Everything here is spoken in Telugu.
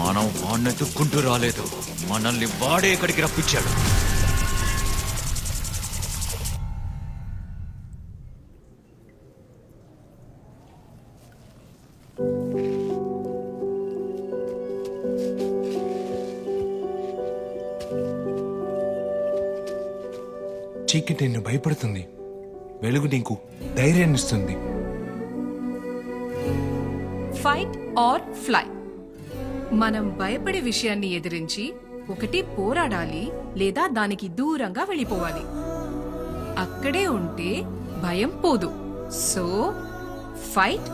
మనం వాడిని ఎత్తుక్కుంటూ రాలేదు, మనల్ని వాడే ఇక్కడికి రప్పించాడు. చీకటి నిన్ను భయపడుతుంది, వెలుగు నీకు ధైర్యాన్ని ఇస్తుంది. Fight or fly. మనం భయపడే విషయాన్ని ఎదిరించి ఒకటి పోరాడాలి లేదా దానికి దూరంగా వెళ్ళిపోవాలి. అక్కడే ఉంటే భయం పోదు. So fight